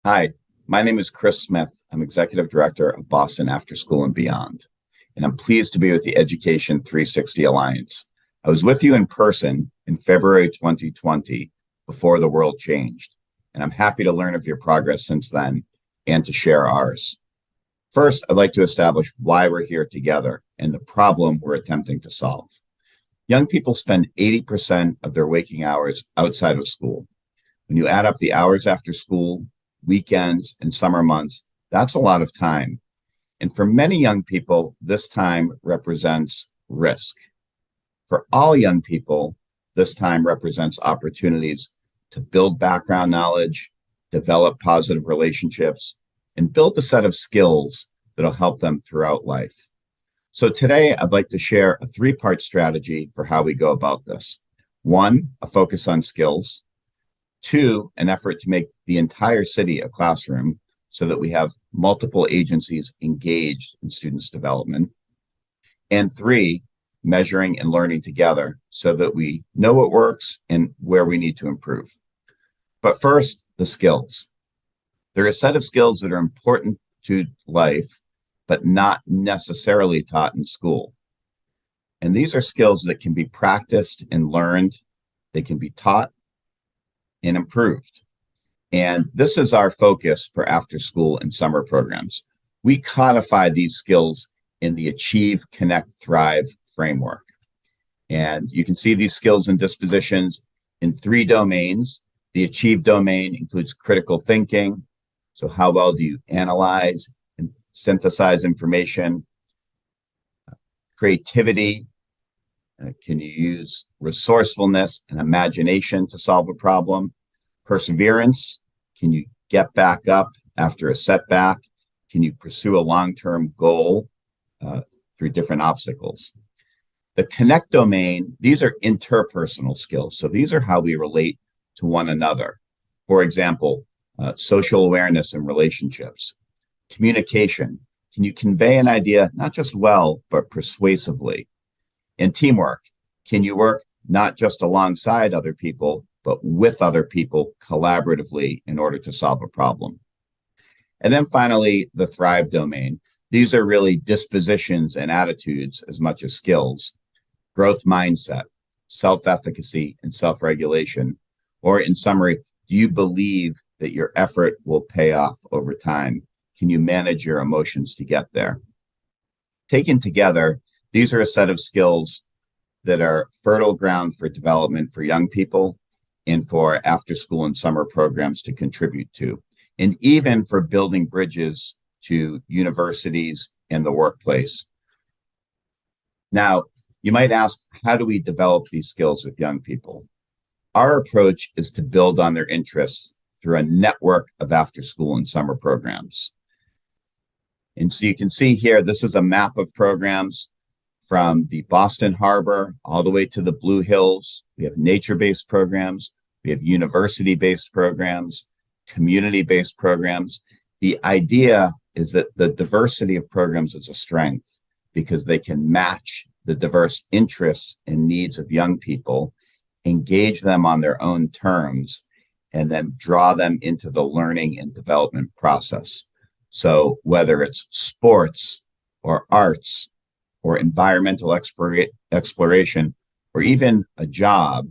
Hi, my name is Chris Smith. I'm Executive Director of Boston After School and Beyond, and I'm pleased to be with the Education 360 Alliance. I was with you in person in February 2020 before the world changed, and I'm happy to learn of your progress since then and to share ours. First, I'd like to establish why we're here together and the problem we're attempting to solve. Young people spend 80% of their waking hours outside of school. When you add up the hours after school, weekends, and summer months, that's a lot of time. And for many young people, this time represents risk. For all young people, this time represents opportunities to build background knowledge, develop positive relationships, and build a set of skills that'll help them throughout life. So today, I'd like to share a three-part strategy for how we go about this. One, a focus on skills. Two, an effort to make the entire city a classroom so that we have multiple agencies engaged in students' development. And three, measuring and learning together so that we know what works and where we need to improve. But first, the skills. There are a set of skills that are important to life, but not necessarily taught in school. And these are skills that can be practiced and learned. They can be taught and improved. And this is our focus for after school and summer programs. We codify these skills in the Achieve, Connect, Thrive framework. And you can see these skills and dispositions in three domains. The Achieve domain includes critical thinking. So how well do you analyze and synthesize information? Creativity. Can you use resourcefulness and imagination to solve a problem? Perseverance. Can you get back up after a setback? Can you pursue a long-term goal through different obstacles? The Connect domain, these are interpersonal skills. So these are how we relate to one another. For example, social awareness and relationships. Communication. Can you convey an idea not just well, but persuasively? And teamwork. Can you work not just alongside other people, but with other people collaboratively in order to solve a problem? And then finally, the Thrive domain. These are really dispositions and attitudes as much as skills. Growth mindset, self-efficacy, and self-regulation. Or in summary, do you believe that your effort will pay off over time? Can you manage your emotions to get there? Taken together, these are a set of skills that are fertile ground for development for young people and for after school and summer programs to contribute to, and even for building bridges to universities and the workplace. Now, you might ask, how do we develop these skills with young people? Our approach is to build on their interests through a network of after school and summer programs. And so you can see here, this is a map of programs from the Boston Harbor all the way to the Blue Hills. We have nature-based programs. We have university-based programs, community-based programs. The idea is that the diversity of programs is a strength because they can match the diverse interests and needs of young people, engage them on their own terms, and then draw them into the learning and development process. So whether it's sports or arts or environmental exploration, or even a job,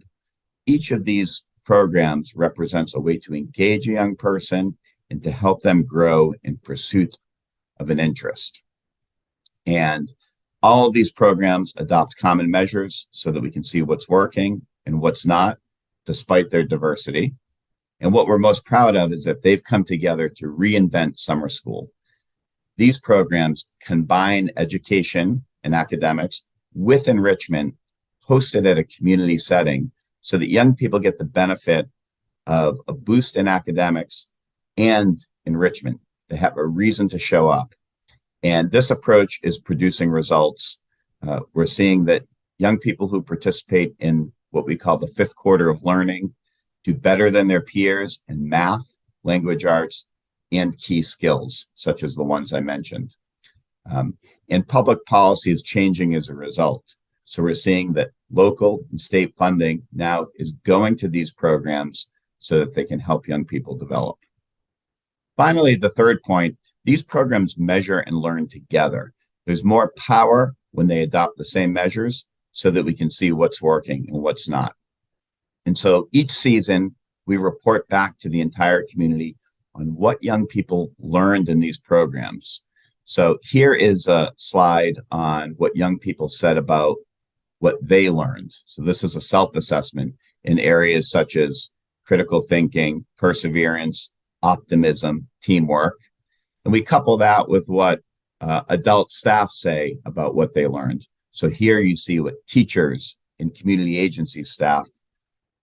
each of these programs represents a way to engage a young person and to help them grow in pursuit of an interest. And all of these programs adopt common measures so that we can see what's working and what's not, despite their diversity. And what we're most proud of is that they've come together to reinvent summer school. These programs combine education and academics with enrichment, hosted at a community setting, so that young people get the benefit of a boost in academics and enrichment. They have a reason to show up. And this approach is producing results. We're seeing that young people who participate in what we call the fifth quarter of learning do better than their peers in math, language arts, and key skills, such as the ones I mentioned. And public policy is changing as a result. So we're seeing that local and state funding now is going to these programs so that they can help young people develop. Finally, the third point, these programs measure and learn together. There's more power when they adopt the same measures so that we can see what's working and what's not. And so each season, we report back to the entire community on what young people learned in these programs. So here is a slide on what young people said about what they learned. So this is a self-assessment in areas such as critical thinking, perseverance, optimism, teamwork. And we couple that with what adult staff say about what they learned. So here you see what teachers and community agency staff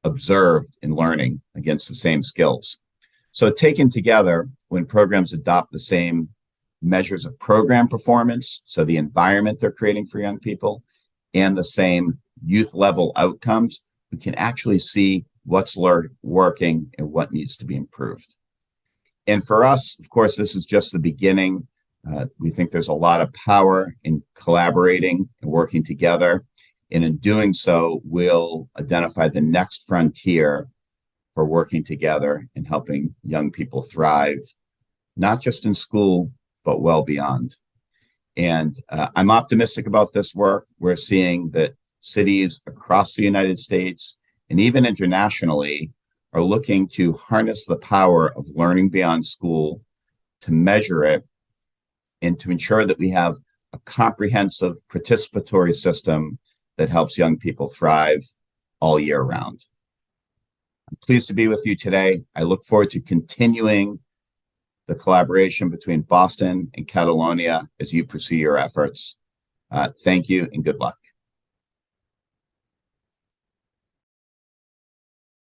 observed in learning against the same skills. So taken together, when programs adopt the same measures of program performance, so the environment they're creating for young people, and the same youth level outcomes, we can actually see what's working and what needs to be improved. And for us, of course, this is just the beginning. We think there's a lot of power in collaborating and working together. And in doing so, we'll identify the next frontier for working together and helping young people thrive, not just in school, but well beyond. And I'm optimistic about this work. We're seeing that cities across the United States and even internationally are looking to harness the power of learning beyond school, to measure it, and to ensure that we have a comprehensive participatory system that helps young people thrive all year round. I'm pleased to be with you today. I look forward to continuing the collaboration between Boston and Catalonia as you pursue your efforts. Thank you and good luck.